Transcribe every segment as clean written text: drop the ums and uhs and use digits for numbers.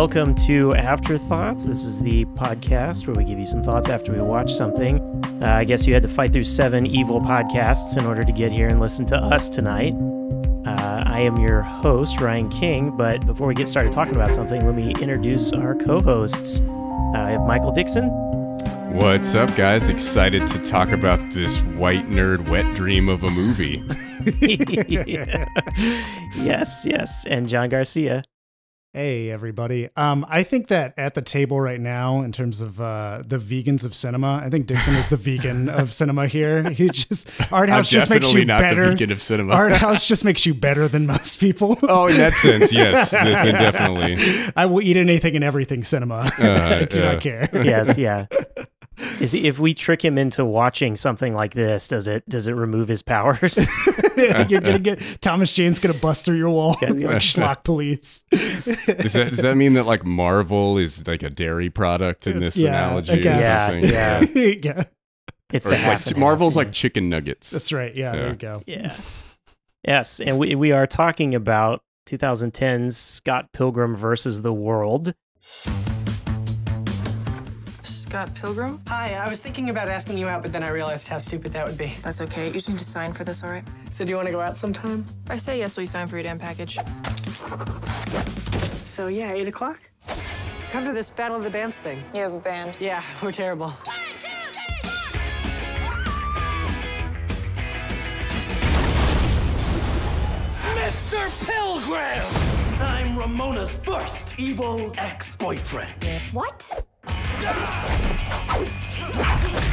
Welcome to Afterthoughts. This is the podcast where we give you some thoughts after we watch something. I guess you had to fight through 7 evil podcasts in order to get here and listen to us tonight. I am your host, Ryan King, but before we get started talking about something, let me introduce our co-hosts. I have Michael Dixon. What's up, guys? Excited to talk about this white nerd wet dream of a movie. Yes. And John Garcia. Hey, everybody. I think that at the table right now, in terms of the vegans of cinema, I think Dixon is the vegan of cinema here. He just art house just makes you better. The vegan of cinema. Art house just makes you better than most people. Oh, in that sense, yes. Then definitely. I will eat anything and everything cinema. I do not care. Yes, yeah. If we trick him into watching something like this, does it remove his powers? You're gonna get Thomas Jane's gonna bust through your wall like schlock police. Does that mean that like Marvel is like a dairy product in this analogy? Yeah. Yeah. It's like Marvel's like chicken nuggets. That's right. Yeah, there you go. Yeah. Yes, and we are talking about 2010's Scott Pilgrim versus the World. Scott Pilgrim? Hi, I was thinking about asking you out, but then I realized how stupid that would be. That's okay. You just need to sign for this, all right? So do you want to go out sometime? If I say yes, will you sign for your damn package? So yeah, 8 o'clock? Come to this Battle of the Bands thing. You have a band? Yeah, we're terrible. 1, 2, 3, 4! Mr. Pilgrim! I'm Ramona's first evil ex-boyfriend. What?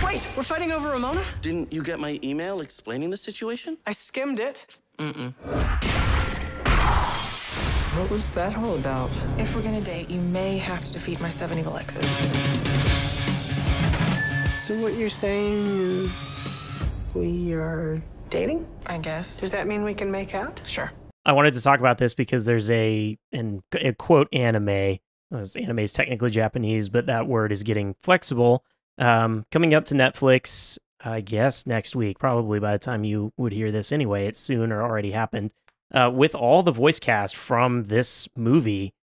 Wait, we're fighting over Ramona? Didn't you get my email explaining the situation? I skimmed it. What was that all about? If we're gonna date, you may have to defeat my 7 evil exes. So what you're saying is we are dating? I guess. Does that mean we can make out? Sure. I wanted to talk about this because there's a quote anime. This anime is technically Japanese, but that word is getting flexible. Coming up to Netflix, I guess next week, probably by the time you would hear this anyway, it's soon or already happened, with all the voice cast from this movie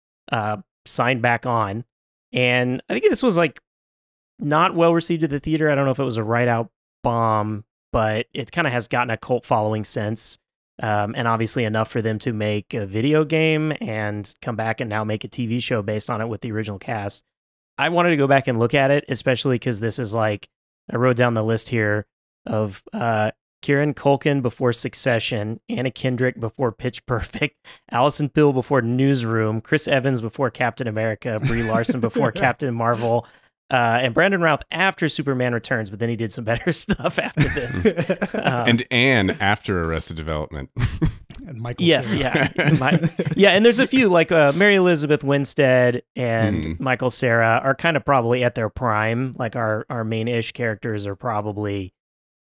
signed back on. And I think this was like not well received at the theater. I don't know if it was a right out bomb, but it kind of has gotten a cult following since. And obviously enough for them to make a video game and come back and now make a TV show based on it with the original cast. I wanted to go back and look at it, especially because this is like, I wrote down the list here of Kieran Culkin before Succession, Anna Kendrick before Pitch Perfect, Alison Pill before Newsroom, Chris Evans before Captain America, Brie Larson before Captain Marvel, and Brandon Routh after Superman Returns, but then he did some better stuff after this. And Anne after Arrested Development. And Michael Cera. And there's a few like Mary Elizabeth Winstead and Michael Cera are kind of probably at their prime. Like our main-ish characters are probably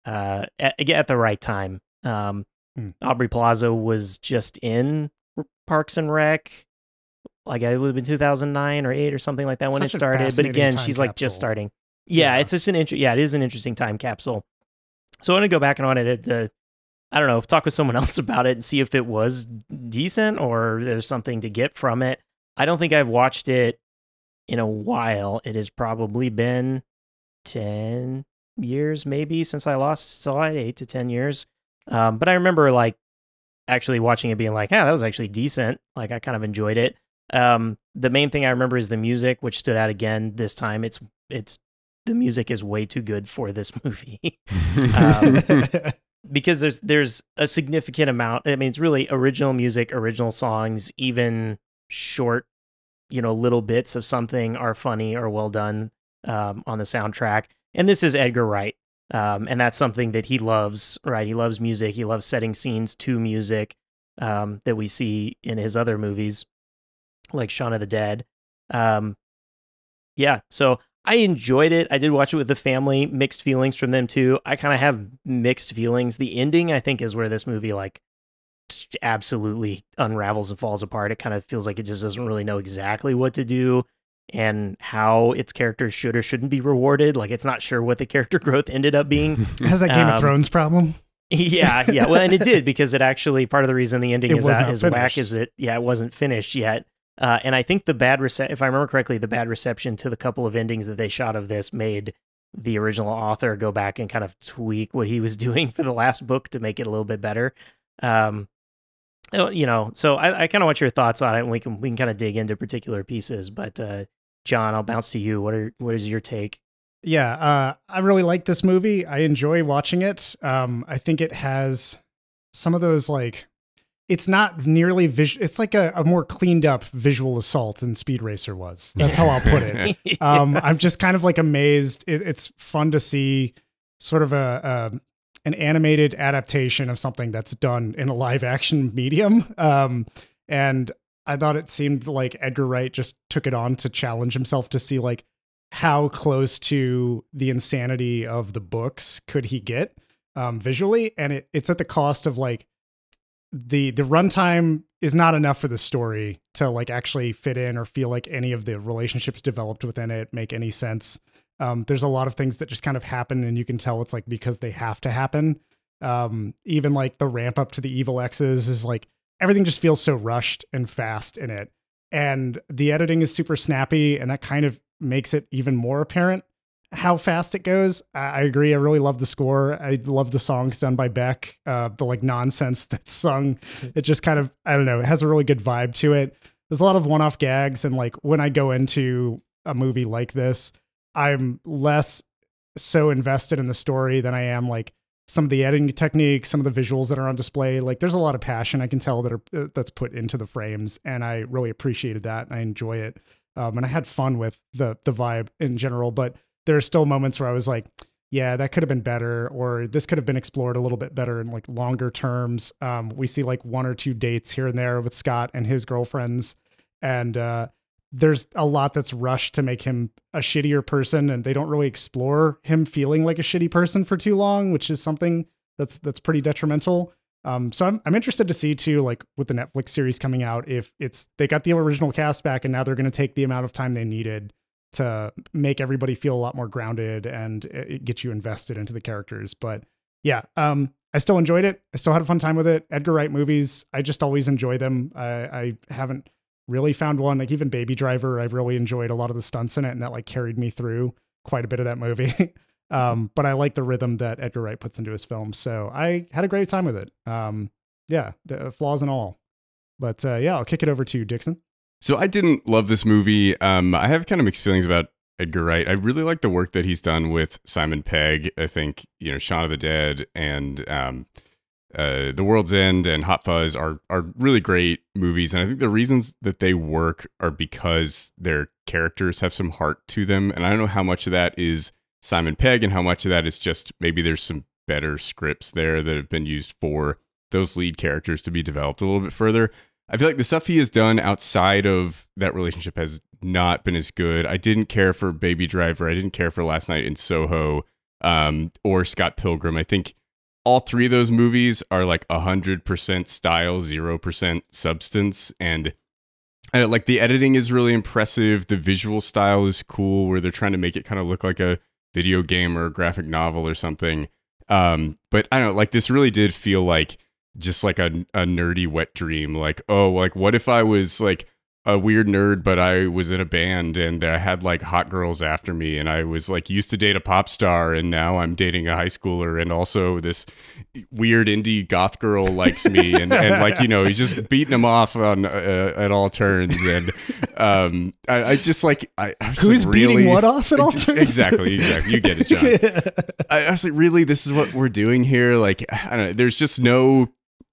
at the right time. Aubrey Plaza was just in Parks and Rec. Like it would have been 2009 or 8 or something like that when it started. But again, she's like just starting. Yeah, it's just it is an interesting time capsule. So I want to go back on it I don't know, talk with someone else about it and see if it was decent or there's something to get from it. I don't think I've watched it in a while. It has probably been 10 years maybe since I last saw it, 8 to 10 years. But I remember like actually watching it being like, yeah, that was actually decent. Like I kind of enjoyed it. The main thing I remember is the music, which stood out again this time. It's the music is way too good for this movie. Because there's a significant amount. I mean, it's really original music, original songs, even short, little bits of something are funny or well done on the soundtrack. And this is Edgar Wright. And that's something that he loves, right? He loves music. He loves setting scenes to music that we see in his other movies, like Shaun of the Dead. So I enjoyed it. I did watch it with the family. Mixed feelings from them too. I kind of have mixed feelings. The ending, I think, is where this movie like absolutely unravels and falls apart. It kind of feels like it just doesn't really know exactly what to do and how its characters should or shouldn't be rewarded. Like it's not sure what the character growth ended up being. Has that Game of Thrones problem? Yeah. Well, and it did because it actually part of the reason the ending is whack is that it wasn't finished yet. And I think the bad if I remember correctly, the bad reception to the couple of endings that they shot of this made the original author go back and kind of tweak what he was doing for the last book to make it a little bit better. So I kind of want your thoughts on it, and we can kind of dig into particular pieces. But John, I'll bounce to you. What is your take? Yeah, I really like this movie. I enjoy watching it. I think it has some of those, like, it's not nearly visual. It's like a more cleaned up visual assault than Speed Racer was. That's how I'll put it. I'm just kind of like amazed. It's fun to see sort of an animated adaptation of something that's done in a live action medium. And I thought it seemed like Edgar Wright just took it on to challenge himself to see like how close to the insanity of the books could he get visually. And it's at the cost of like, the runtime is not enough for the story to like actually fit in or feel like any of the relationships developed within it make any sense. There's a lot of things that just kind of happen, and you can tell it's like because they have to happen. Even like the ramp up to the evil X's is like everything just feels so rushed and fast in it. And the editing is super snappy, and that kind of makes it even more apparent how fast it goes. I agree. I really love the score. I love the songs done by Beck. The like nonsense that's sung. It just kind of, I don't know, it has a really good vibe to it. There's a lot of one-off gags. And like when I go into a movie like this, I'm less so invested in the story than I am like some of the editing techniques, some of the visuals that are on display. Like there's a lot of passion I can tell that's put into the frames. And I really appreciated that. And I enjoy it. And I had fun with the vibe in general, but there are still moments where I was like, yeah, that could have been better, or this could have been explored a little bit better in like longer terms. We see like one or two dates here and there with Scott and his girlfriends. And there's a lot that's rushed to make him a shittier person. And they don't really explore him feeling like a shitty person for too long, which is something that's pretty detrimental. So I'm interested to see too, like with the Netflix series coming out, if they got the original cast back and now they're going to take the amount of time they needed to make everybody feel a lot more grounded and it get you invested into the characters. But yeah, I still enjoyed it. I still had a fun time with it. Edgar Wright movies, I just always enjoy them. I haven't really found one, like even Baby Driver, I really enjoyed a lot of the stunts in it, and that like carried me through quite a bit of that movie. But I like the rhythm that Edgar Wright puts into his films. So I had a great time with it. Yeah, the flaws and all. But yeah, I'll kick it over to you, Dixon. So I didn't love this movie. I have kind of mixed feelings about Edgar Wright. I really like the work that he's done with Simon Pegg. I think, Shaun of the Dead and The World's End and Hot Fuzz are really great movies. And I think the reasons that they work are because their characters have some heart to them. And I don't know how much of that is Simon Pegg and how much of that is just maybe there's some better scripts there that have been used for those lead characters to be developed a little bit further. I feel like the stuff he has done outside of that relationship has not been as good. I didn't care for Baby Driver. I didn't care for Last Night in Soho, or Scott Pilgrim. I think all three of those movies are like 100% style, 0% substance. And like the editing is really impressive. The visual style is cool, where they're trying to make it kind of look like a video game or a graphic novel or something. But I don't know, like this really did feel like just like a nerdy wet dream. Like, oh, like what if I was like a weird nerd, but I was in a band and I had like hot girls after me, and I was like used to date a pop star, and now I'm dating a high schooler, and also this weird indie goth girl likes me, and like he's just beating them off on at all turns, and I just like I was who's like, beating really, what off at all turns? Exactly, you get it, John. Yeah. I was like, really, this is what we're doing here? Like, I don't know.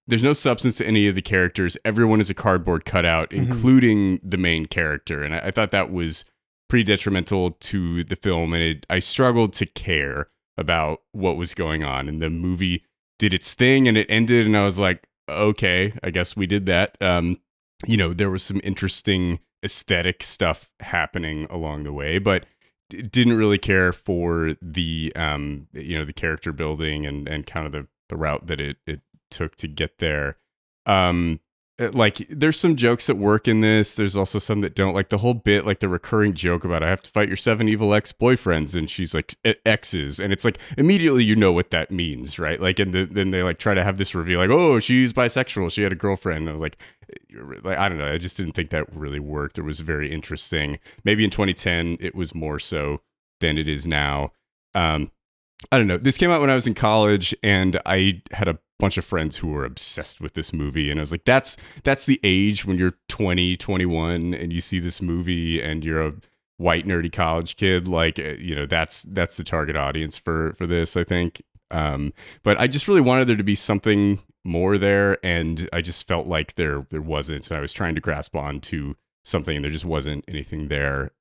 There's no substance to any of the characters. Everyone is a cardboard cutout, including the main character. And I thought that was pretty detrimental to the film. And I struggled to care about what was going on. And the movie did its thing and it ended. And I was like, okay, I guess we did that. There was some interesting aesthetic stuff happening along the way, but didn't really care for the, the character building and kind of the route that it took to get there. Like there's some jokes that work in this. There's also some that don't. Like the whole bit, like the recurring joke about I have to fight your 7 evil ex-boyfriends, and she's like exes, and it's like immediately you know what that means, right? Like, and then they like try to have this reveal, like, oh, she's bisexual, she had a girlfriend. And I was like, like, I don't know. I just didn't think that really worked. It was very interesting. Maybe in 2010 it was more so than it is now. I don't know. This came out when I was in college, and I had a bunch of friends who were obsessed with this movie. And I was like, that's the age when you're 20, 21, and you see this movie, and you're a white nerdy college kid. Like, that's the target audience for this, I think. But I just really wanted there to be something more there, and I just felt like there wasn't. And I was trying to grasp on to something, and there just wasn't anything there.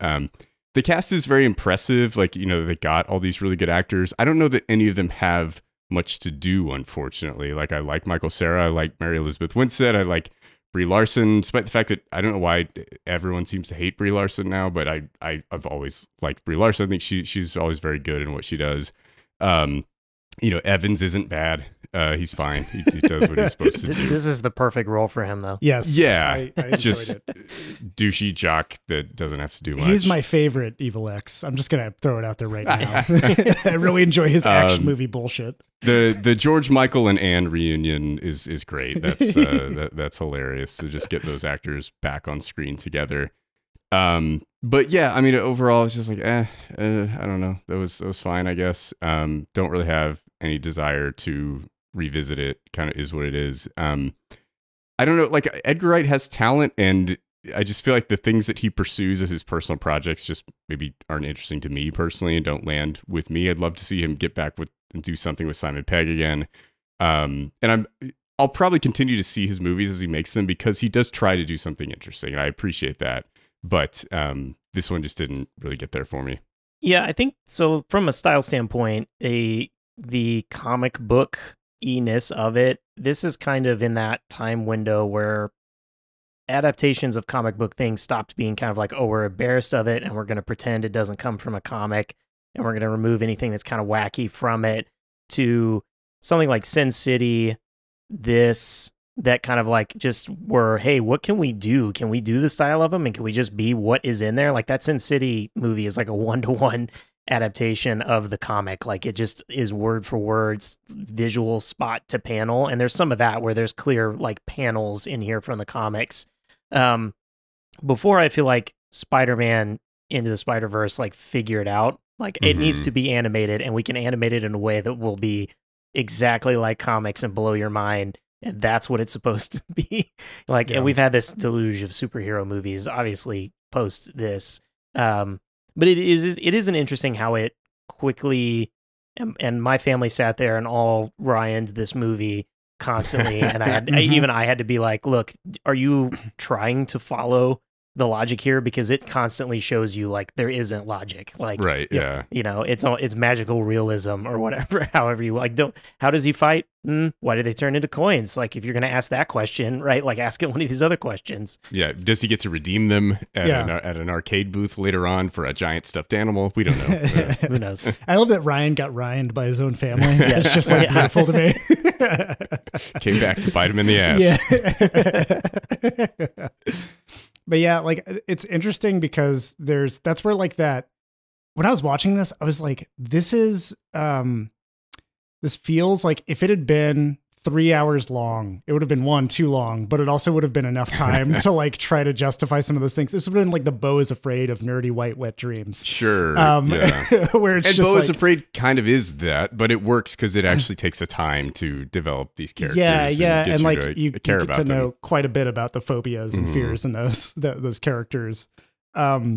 The cast is very impressive. Like, they got all these really good actors. I don't know that any of them have much to do, unfortunately. Like, I like Michael Cera, I like Mary Elizabeth Winstead, I like Brie Larson, despite the fact that I don't know why everyone seems to hate Brie Larson now, but I've always liked Brie Larson. I think she's always very good in what she does. Evans isn't bad. He's fine. He does what he's supposed to do. This is the perfect role for him, though. Yes. Yeah. I enjoyed just it. douchey jock that doesn't have to do much. He's my favorite Evil X. I'm just going to throw it out there right now. I really enjoy his action movie bullshit. The George Michael and Anne reunion is great. That's that's hilarious to just get those actors back on screen together. But yeah, I mean, overall, it's just like, I don't know. That was fine, I guess. Don't really have any desire to revisit it. Kind of is what it is. I don't know. Like, Edgar Wright has talent, and I just feel like the things that he pursues as his personal projects just maybe aren't interesting to me personally and don't land with me. I'd love to see him get back with and do something with Simon Pegg again. And I'll probably continue to see his movies as he makes them, because he does try to do something interesting, and I appreciate that. But this one just didn't really get there for me. Yeah, I think so. From a style standpoint, the comic book-iness of it, this is kind of in that time window where adaptations of comic book things stopped being kind of like, oh, we're embarrassed of it, and we're going to pretend it doesn't come from a comic, and we're going to remove anything that's kind of wacky from it, to something like Sin City, that kind of like just were, hey, what can we do? Can we do the style of them? And can we just be what is in there? Like, that Sin City movie is like a 1-to-1 adaptation of the comic. Like, it just is word for word, visual spot to panel. And there's some of that where there's clear like panels in here from the comics. Before, I feel like Spider-Man Into the Spider-Verse like figured out, like, it needs to be animated, and we can animate it in a way that will be exactly like comics and blow your mind. And that's what it's supposed to be. Like, and we've had this deluge of superhero movies, obviously, post this. But it is an interesting how it quickly, and my family sat there and all Ryan'd this movie constantly. And I had to be like, look, are you trying to follow the logic here? Because it constantly shows you like there isn't logic. Like, right, yeah. It's magical realism or whatever, however you like. How does he fight? Why do they turn into coins? Like, if you're going to ask that question, right? Like, ask it one of these other questions. Yeah. Does he get to redeem them at an arcade booth later on for a giant stuffed animal? We don't know. Who knows? I love that Ryan got Ryaned by his own family. It's just like beautiful to me. Came back to bite him in the ass. Yeah. But yeah, like, it's interesting because that's where like that, when I was watching this, I was like, this feels like if it had been 3 hours long, it would have been too long, but it also would have been enough time to like try to justify some of those things. This would have been like the Beau is Afraid of nerdy white wet dreams. Sure. Where it's and just Beau is like, Afraid kind of is that, but it works because it actually takes the time to develop these characters. Yeah. And like you care get about to know them. quite a bit about the phobias and fears in those characters. But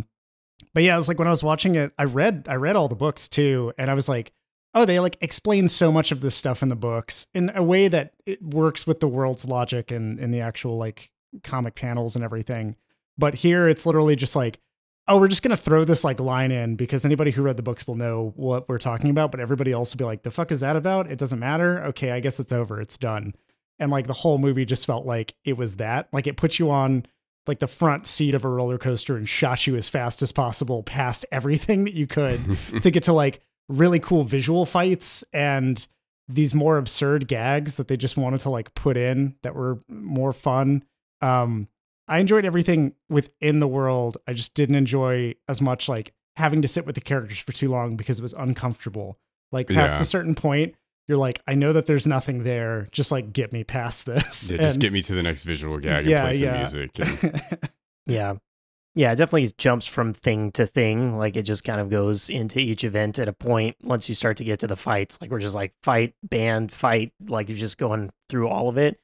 yeah, it was like when I was watching it, I read all the books too, and I was like, oh, they like explain so much of this stuff in the books in a way that it works with the world's logic and in the actual like comic panels and everything. But here it's literally just like, oh, we're just going to throw this like line in because anybody who read the books will know what we're talking about. But everybody else will be like, the fuck is that about? It doesn't matter. Okay, I guess it's over. It's done. And like the whole movie just felt like it was that. Like, it put you on like the front seat of a roller coaster and shot you as fast as possible past everything that you could to get to like really cool visual fights and these more absurd gags that they just wanted to like put in that were more fun. I enjoyed everything within the world. I just didn't enjoy as much like having to sit with the characters for too long because it was uncomfortable. Like past a certain point, you're like, I know that there's nothing there. Just like get me past this. Yeah, just get me to the next visual gag and play some music. And... Yeah. Yeah, it definitely jumps from thing to thing. Like it just kind of goes into each event at a point once you start to get to the fights. Like we're just like fight, band, fight. Like you're just going through all of it.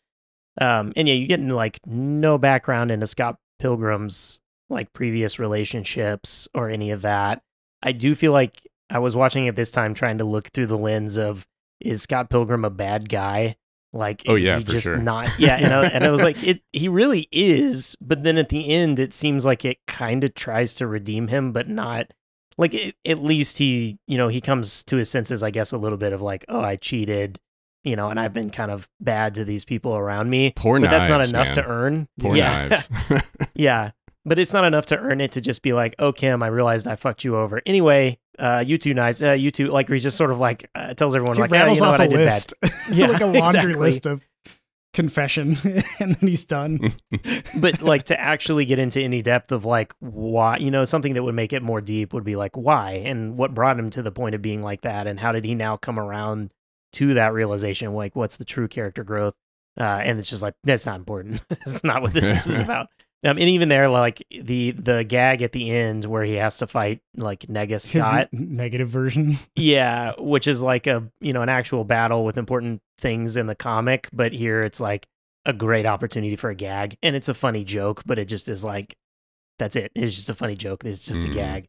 And yeah, you get like no background into Scott Pilgrim's like previous relationships or any of that. I do feel like I was watching it this time trying to look through the lens of, is Scott Pilgrim a bad guy? Like, is he just sure. not? Yeah, and it was like, he really is, but then at the end, it seems like it kind of tries to redeem him, but not, like, at least he comes to his senses, I guess, a little bit of like, oh, I cheated, and I've been kind of bad to these people around me. Poor but knives, that's not enough man. to earn. Poor knives. Yeah. But it's not enough to earn it to just be like, oh, Kim, I realized I fucked you over. Anyway, you two knives, you two, like, he's just sort of like, tells everyone, He like, rattles you know off what, a I did list. Yeah, like a laundry exactly. list of confession, and then he's done. But like to actually get into any depth of like why, something that would make it more deep would be like why and what brought him to the point of being like that, and how did he now come around to that realization? Like, what's the true character growth? And it's just like, that's not important. It's not what this is about. And even there, like the gag at the end where he has to fight like Nega Scott, His negative version. yeah, which is like an actual battle with important things in the comic, but here it's like a great opportunity for a gag, and it's a funny joke, but it just is like, that's it. It's just a funny joke. It's just a gag.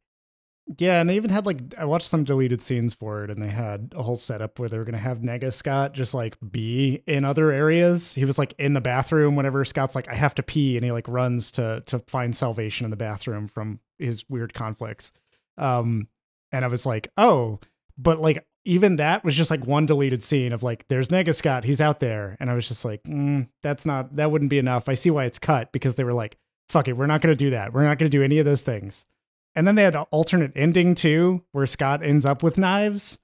Yeah, and they even had like, I watched some deleted scenes for it, and they had a whole setup where they were going to have Nega Scott just like be in other areas. He was like in the bathroom whenever Scott's like, I have to pee, and he like runs to find salvation in the bathroom from his weird conflicts. And I was like, oh, but like even that was just like one deleted scene of like, there's Nega Scott, he's out there. And I was just like, that wouldn't be enough. I see why it's cut, because they were like, fuck it, we're not going to do that. We're not going to do any of those things. And then they had an alternate ending too, where Scott ends up with knives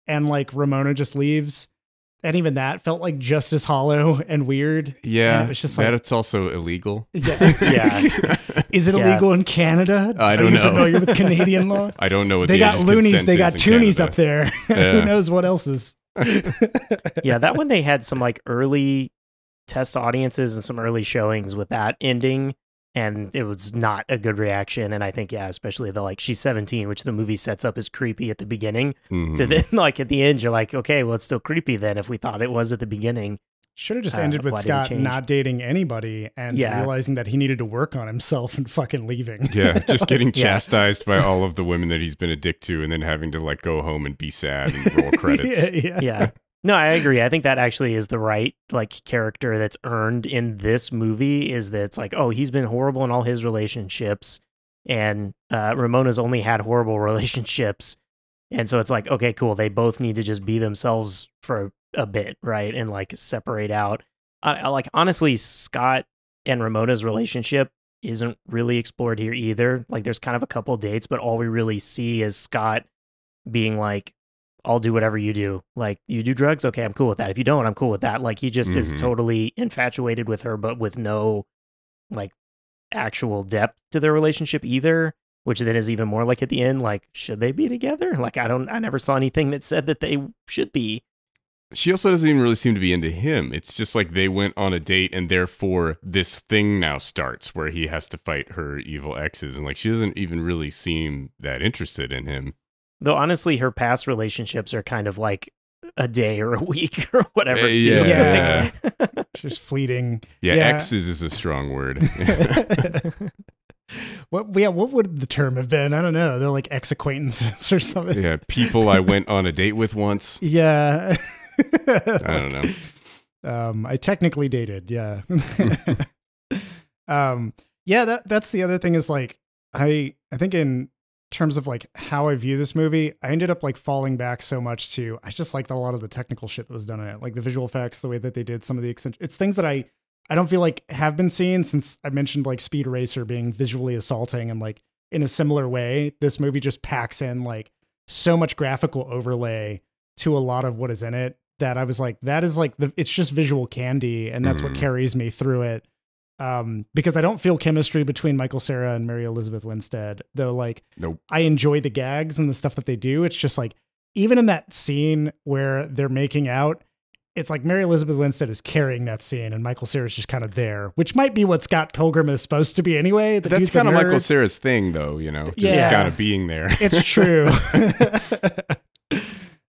and like Ramona just leaves. And even that felt like just as hollow and weird. Yeah. And it was just like, it's also illegal. Yeah. Yeah. Is it illegal in Canada? I don't know. Are you familiar with Canadian law? I don't know what They the got age of loonies, consent they got is in toonies Canada. up there. Yeah. Who knows what else is? Yeah, that one they had some like early test audiences and some early showings with that ending, and it was not a good reaction. And I think, yeah, especially the like, she's 17, which the movie sets up as creepy at the beginning. To then like at the end, you're like, okay, well, it's still creepy then if we thought it was at the beginning. Should have just ended with why did it Scott change? not dating anybody and realizing that he needed to work on himself and fucking leaving. Yeah, just getting chastised by all of the women that he's been a dick to, and then having to like go home and be sad and roll credits. Yeah. No, I agree. I think that actually is the right like character that's earned in this movie, is that it's like, oh, he's been horrible in all his relationships, and Ramona's only had horrible relationships. And so it's like, okay, cool. They both need to just be themselves for a bit, right? And like separate out. Like honestly, Scott and Ramona's relationship isn't really explored here either. Like there's kind of a couple dates, but all we really see is Scott being like, I'll do whatever you do. Like, you do drugs? Okay, I'm cool with that. If you don't, I'm cool with that. Like, he just is totally infatuated with her, but with no, like, actual depth to their relationship either, which then is even more like at the end, like, should they be together? Like, I never saw anything that said that they should be. She also doesn't even really seem to be into him. It's just like they went on a date, and therefore this thing now starts where he has to fight her evil exes. And like, she doesn't even really seem that interested in him. Though honestly, her past relationships are kind of like a day or a week or whatever. Too. Yeah. Just fleeting. Yeah, exes is a strong word. What would the term have been? I don't know. They're like ex-acquaintances or something. Yeah, people I went on a date with once. Yeah. I don't know. I technically dated. Yeah. Yeah, that's the other thing is like, I think in terms of like how I view this movie, I ended up like falling back so much to, I just liked a lot of the technical shit that was done in it, like the visual effects, the way that they did some of the it's things that I don't feel like have been seen, since I mentioned like Speed Racer being visually assaulting, and like in a similar way, this movie just packs in like so much graphical overlay to a lot of what is in it that I was like, that is like it's just visual candy, and that's what carries me through it. Because I don't feel chemistry between Michael Cera and Mary Elizabeth Winstead, though. Like, nope. I enjoy the gags and the stuff that they do. It's just like, even in that scene where they're making out, it's like Mary Elizabeth Winstead is carrying that scene and Michael Cera's just kind of there, which might be what Scott Pilgrim is supposed to be anyway. That's kind of Michael Cera's thing, though, you know, just kind of being there. It's true.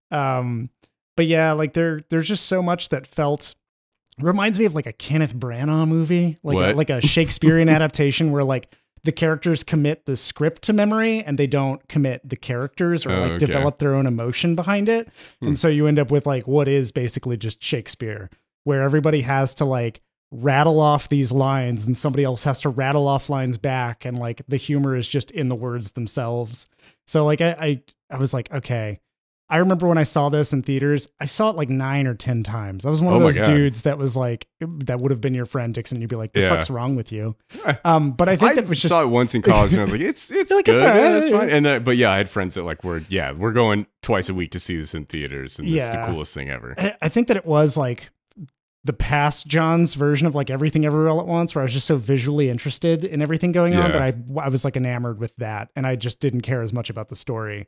But yeah, like there's just so much that reminds me of like a Kenneth Branagh movie, like a Shakespearean adaptation where like the characters commit the script to memory and they don't commit the characters or develop their own emotion behind it. And so you end up with like what is basically just Shakespeare, where everybody has to like rattle off these lines and somebody else has to rattle off lines back. And like the humor is just in the words themselves. So like I was like, okay. I remember when I saw this in theaters, I saw it like 9 or 10 times. I was one of those dudes that was like, that would have been your friend, Dixon. You'd be like, the fuck's wrong with you? But I think that was just... saw it once in college and I was like, it's like, good. It's all right. It's fine. And then, but yeah, I had friends that like we're going twice a week to see this in theaters. And this is the coolest thing ever. I think that it was like the past John's version of like Everything Everywhere All at Once, where I was just so visually interested in everything going on that I was like enamored with that. And I just didn't care as much about the story.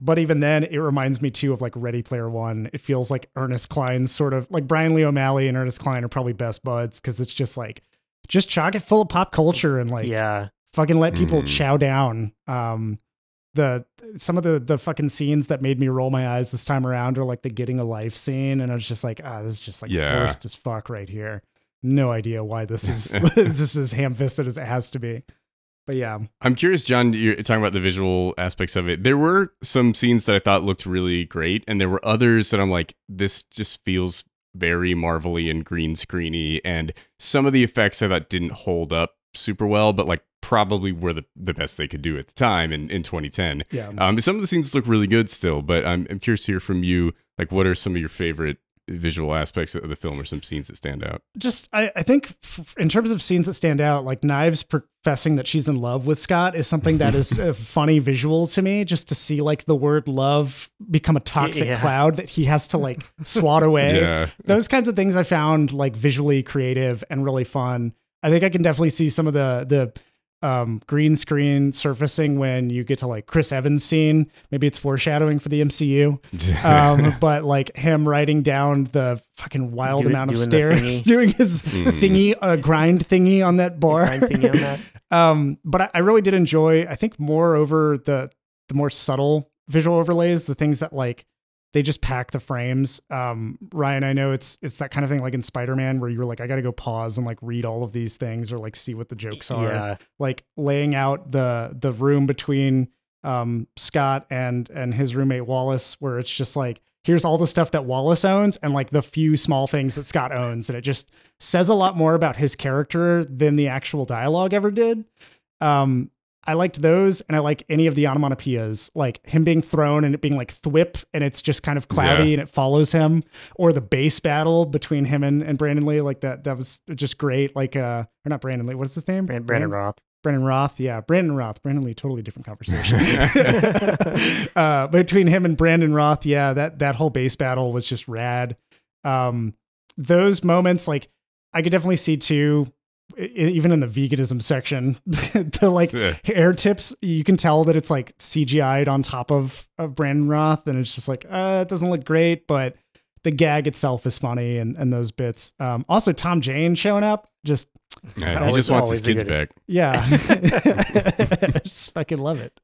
But even then, it reminds me too of like Ready Player One. It feels like Ernest Cline's sort of like Brian Lee O'Malley and Ernest Cline are probably best buds because it's just like, just chock it full of pop culture and like, fucking let people chow down. Some of the fucking scenes that made me roll my eyes this time around are like the Getting a Life scene. And I was just like, this is just like forced as fuck right here. No idea why this is, this is ham-fisted as it has to be. But yeah. I'm curious, John, you're talking about the visual aspects of it. There were some scenes that I thought looked really great, and there were others that I'm like, this just feels very Marvel-y and green screeny, and some of the effects I thought didn't hold up super well, but like probably were the best they could do at the time in 2010. Yeah. Some of the scenes look really good still, but I'm curious to hear from you, like what are some of your favorite visual aspects of the film or some scenes that stand out? Just, I think in terms of scenes that stand out, like Knives professing that she's in love with Scott is something that is a funny visual to me, just to see like the word love become a toxic cloud that he has to like swat away. Those kinds of things I found like visually creative and really fun. I think I can definitely see some of the green screen surfacing when you get to like Chris Evans scene. Maybe it's foreshadowing for the MCU. But like him riding down the fucking wild amount of stairs, doing his thingy, grind thingy on that bar. Grind thingy on that. But I really did enjoy, I think more over the more subtle visual overlays, the things that like, they just pack the frames. Ryan, I know it's that kind of thing like in Spider-Man where you're like, I got to go pause and like read all of these things or like see what the jokes are. Yeah. Like laying out the room between Scott and his roommate Wallace, where it's just like, here's all the stuff that Wallace owns and like the few small things that Scott owns. And it just says a lot more about his character than the actual dialogue ever did. I liked those, and I like any of the onomatopoeias, like him being thrown and it being like thwip, and it's just kind of cloudy and it follows him, or the bass battle between him and Brandon Lee, like that was just great. Like, or not Brandon Lee, what's his name? Brandon Roth. Brandon Roth, yeah, Brandon Roth. Brandon Lee, totally different conversation. Between him and Brandon Roth, yeah, that whole bass battle was just rad. Those moments, like, I could definitely see too. Even in the veganism section, the like hair tips, you can tell that it's like CGI'd on top of Brandon Roth, and it's just like it doesn't look great, but the gag itself is funny, and those bits. Also, Tom Jane showing up, just he just wants his kids back. Yeah, I just fucking love it.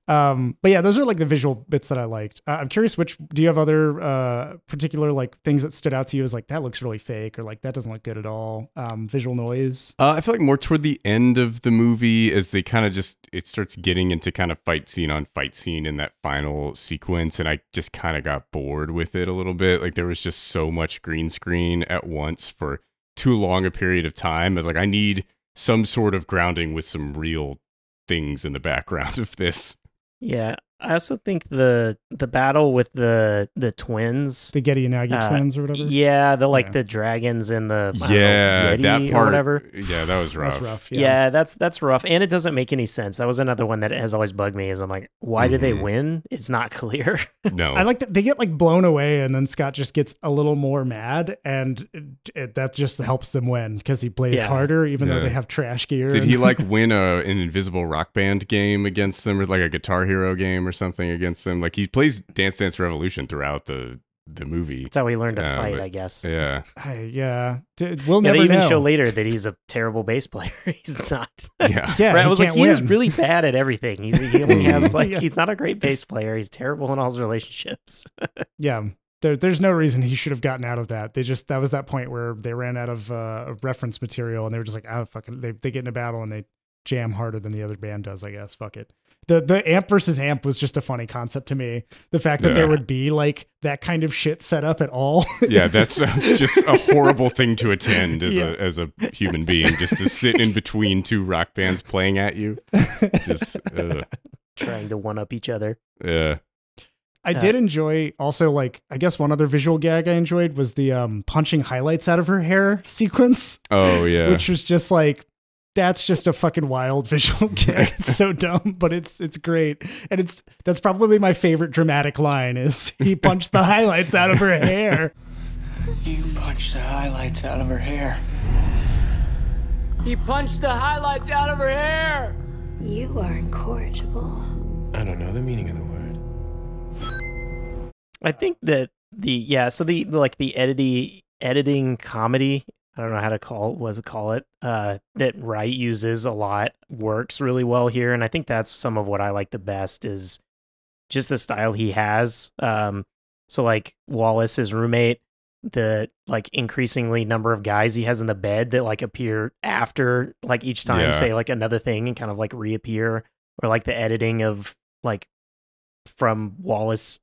But yeah, those are like the visual bits that I liked. I'm curious, do you have other particular like things that stood out to you as like, that looks really fake, or like that doesn't look good at all? Visual noise. I feel like more toward the end of the movie, as they kind of it starts getting into kind of fight scene on fight scene in that final sequence. And I just kind of got bored with it a little bit. Like there was just so much green screen at once for too long a period of time. I was like, I need some sort of grounding with some real things in the background of this. Yeah, I also think the battle with the twins, the Getty and Nagi twins or whatever. Yeah, the dragons and the Yeti that part, or whatever. Yeah, that was rough. That's rough. Yeah, that's rough, and it doesn't make any sense. That was another one that has always bugged me. Is I'm like, why did they win? It's not clear. No, I like that they get like blown away, and then Scott just gets a little more mad, and that just helps them win because he plays harder, even though they have trash gear. Did he like win an invisible rock band game against them, or like a Guitar Hero game him or something against him. Like he plays Dance Dance Revolution throughout the movie. That's how he learned to fight, I guess. Yeah. We'll never they even know. show later that he's a terrible bass player. He's not. Yeah. Yeah, Right, I was like, he is win. really bad at everything. He only has he's not a great bass player. He's terrible in all his relationships. Yeah. There's no reason he should have gotten out of that. That was that point where they ran out of reference material and they were just like, oh, fuck it. They get in a battle and they jam harder than the other band does, I guess. Fuck it. The amp versus amp was just a funny concept to me. The fact that there would be like that kind of shit set up at all. Yeah, that's just a horrible thing to attend as a human being, just to sit in between two rock bands playing at you. Just trying to one up each other. Yeah. I did enjoy also, like, I guess one other visual gag I enjoyed was the punching highlights out of her hair sequence. Oh, yeah. Which was just like, that's just a fucking wild visual gag. It's so dumb, but it's great. And that's probably my favorite dramatic line is he punched the highlights out of her hair. You punched the highlights out of her hair. He punched the highlights out of her hair. You are incorrigible. I don't know the meaning of the word. I think that the editing comedy, I don't know how to call it, that Wright uses a lot works really well here. And I think that's some of what I like the best is just the style he has. So like Wallace, his roommate, the like increasingly number of guys he has in the bed that like appear after like each time say like another thing and kind of like reappear, or like the editing of like from Wallace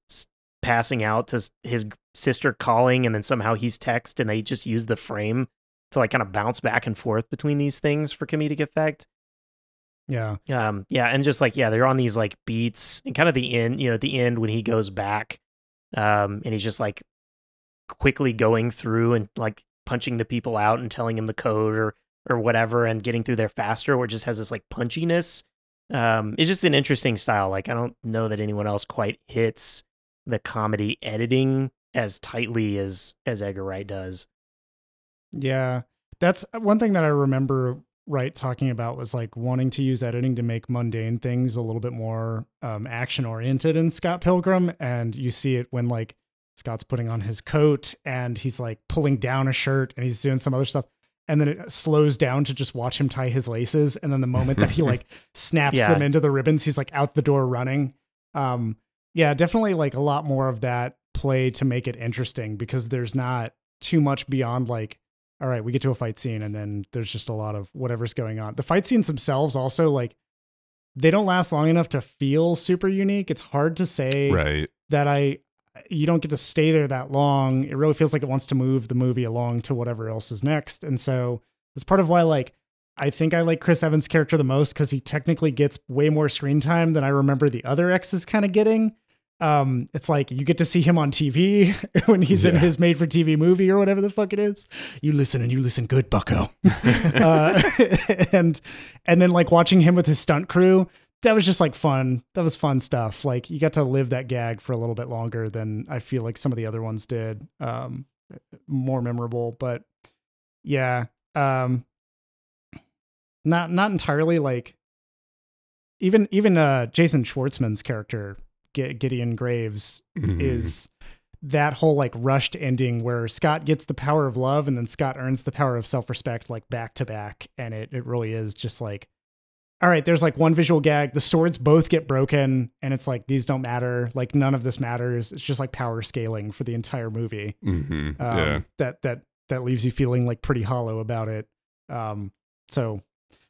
passing out to his sister calling and then somehow he's text, and they just use the frame to like kind of bounce back and forth between these things for comedic effect. Yeah. And just like, they're on these like beats and kind of the end, at the end when he goes back, and he's just like quickly going through and like punching the people out and telling them the code or whatever and getting through there faster, where it just has this like punchiness. It's just an interesting style. Like, I don't know that anyone else quite hits the comedy editing as tightly as Edgar Wright does. Yeah. That's one thing that I remember Wright talking about was like wanting to use editing to make mundane things a little bit more action oriented in Scott Pilgrim. And you see it when like Scott's putting on his coat and he's like pulling down a shirt and he's doing some other stuff. And then it slows down to just watch him tie his laces. And then the moment that he like snaps them into the ribbons, he's like out the door running. Yeah, definitely like a lot more of that play to make it interesting, because there's not too much beyond like, all right, we get to a fight scene and then there's just a lot of whatever's going on. The fight scenes themselves also, like, they don't last long enough to feel super unique. It's hard to say that you don't get to stay there that long. It really feels like it wants to move the movie along to whatever else is next. And so that's part of why, like, I think I like Chris Evans' character the most, because he technically gets way more screen time than I remember the other X's kind of getting. It's like you get to see him on TV when he's in his made for TV movie or whatever the fuck it is. You listen good, bucko. And then like watching him with his stunt crew, that was just like fun. That was fun stuff. Like you got to live that gag for a little bit longer than I feel like some of the other ones did. More memorable, but yeah. Not entirely like even Jason Schwartzman's character, Gideon Graves, is that whole like rushed ending where Scott gets the power of love and then Scott earns the power of self-respect like back to back. And it really is just like, all right, there's like one visual gag, the swords both get broken and it's like, these don't matter. Like none of this matters. It's just like power scaling for the entire movie. That leaves you feeling like pretty hollow about it. So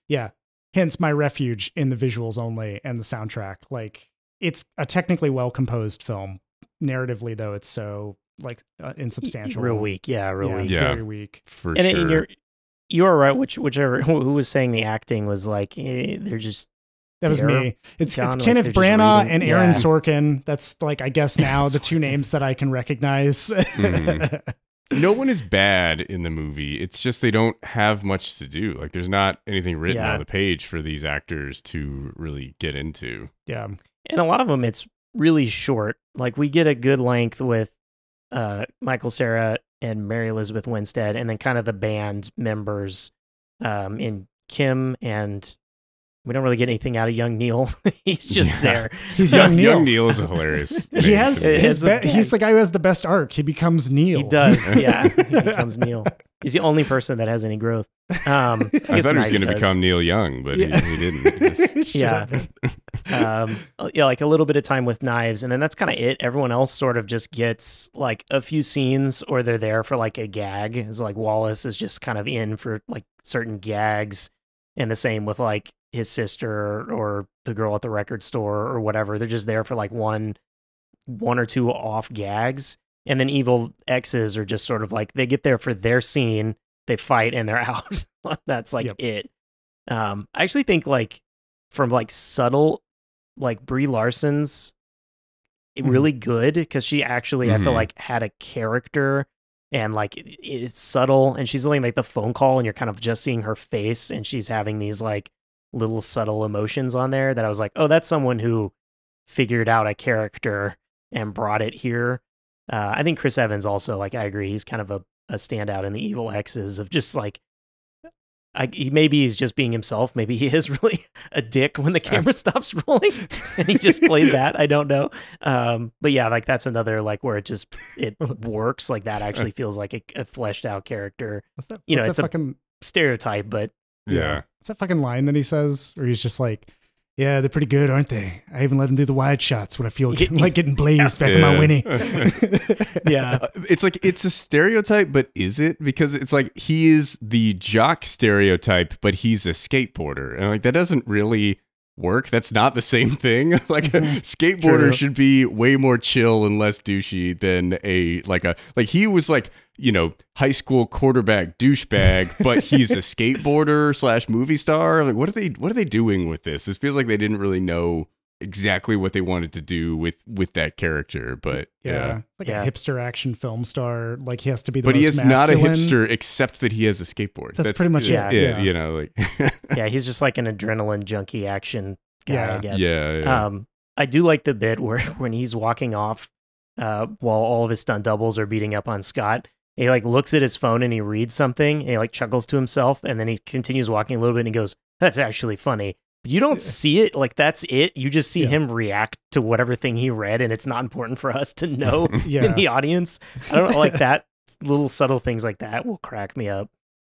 yeah, hence my refuge in the visuals only and the soundtrack. Like, it's a technically well-composed film. Narratively, though, it's so like insubstantial. Real weak. Yeah, real weak. Very weak. For sure. You're right. Whichever who was saying the acting was like, they're just. That was there. me. It's John, Kenneth like, Branagh and Aaron Sorkin. That's like, I guess now the two names that I can recognize. No one is bad in the movie. It's just they don't have much to do. Like there's not anything written on the page for these actors to really get into. Yeah. And a lot of them, it's really short. Like we get a good length with Michael Cera and Mary Elizabeth Winstead, and then kind of the band members in Kim and We don't really get anything out of young Neil. He's just there. He's young Neil. Young Neil is a hilarious. He has name. he's the guy who has the best arc. He becomes Neil. He does, yeah. He becomes Neil. He's the only person that has any growth. I thought he was going to become Neil Young, but he didn't. He just- yeah. Yeah, like a little bit of time with Knives, and then that's kind of it. Everyone else sort of just gets like a few scenes, or they're there for like a gag. It's like Wallace is just kind of in for like certain gags, and the same with like his sister or the girl at the record store or whatever. They're just there for like one or two off gags. And then evil exes are just sort of like, they get there for their scene, they fight, and they're out. That's like it. I actually think like from like subtle, like Brie Larson's really good, because she actually, I feel like, had a character, and like it's subtle, and she's doing like the phone call and you're kind of just seeing her face, and she's having these like little subtle emotions on there that I was like, oh, that's someone who figured out a character and brought it here. I think Chris Evans also, like, I agree, he's kind of a standout in the evil exes of just like, maybe he's just being himself. Maybe he is really a dick when the camera stops rolling and he just played that. I don't know. But yeah, like that's another like where it works. Like that actually feels like a fleshed out character. It's a fucking stereotype, but yeah. It's that fucking line that he says where he's just like, yeah, they're pretty good, aren't they? I even let them do the wide shots when I feel like getting blazed back in my Winnie. Yeah. It's like, it's a stereotype, but is it? Because it's like, he is the jock stereotype, but he's a skateboarder. And like, that doesn't really work. That's not the same thing. Like a skateboarder should be way more chill and less douchey than he was like, high school quarterback douchebag, but he's a skateboarder / movie star. Like, what are they doing with this? This feels like they didn't really know exactly what they wanted to do with that character, but a hipster action film star. Like, he has to be the but most he is masculine. not a hipster except that he has a skateboard. That's pretty much it. Yeah, he's just like an adrenaline junkie action guy, I guess. Yeah. I do like the bit where when he's walking off while all of his stunt doubles are beating up on Scott, he like looks at his phone and he reads something and he like chuckles to himself, and then he continues walking a little bit and he goes, "That's actually funny." But you don't see it, like that's it. You just see him react to whatever thing he read, and it's not important for us to know in the audience. I don't know, like that little subtle things like that will crack me up.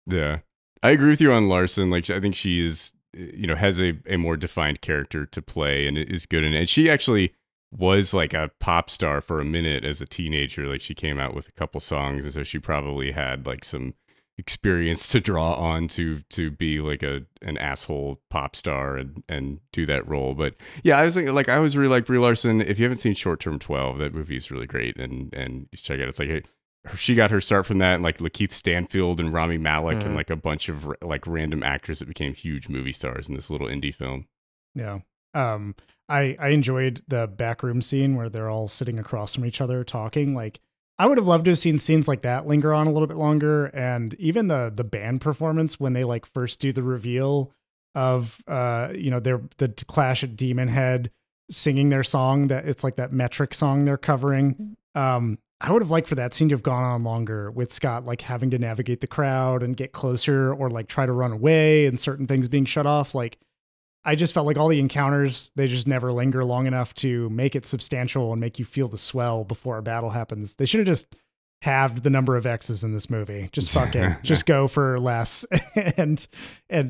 Yeah. I agree with you on Larson. Like, I think she is, has a more defined character to play and is good in it. And she actually was like a pop star for a minute as a teenager. Like, she came out with a couple songs, and so she probably had like some experience to draw on to be like an asshole pop star and do that role. But yeah, I was thinking, like, I always really like Brie Larson. If you haven't seen Short Term 12, that movie is really great, and you should check it out. It's like she got her start from that, and like Lakeith Stanfield and Rami Malek and like a bunch of like random actors that became huge movie stars in this little indie film. Yeah. I enjoyed the backroom scene where they're all sitting across from each other talking. Like, I would have loved to have seen scenes like that linger on a little bit longer. And even the band performance when they like first do the reveal of the Clash at Demon Head singing their song, that it's like that metric song they're covering. I would have liked for that scene to have gone on longer, with Scott like having to navigate the crowd and get closer, or like try to run away and certain things being shut off. Like, I just felt like all the encounters, they just never linger long enough to make it substantial and make you feel the swell before a battle happens. They should have just halved the number of X's in this movie. Just fuck it. Just go for less and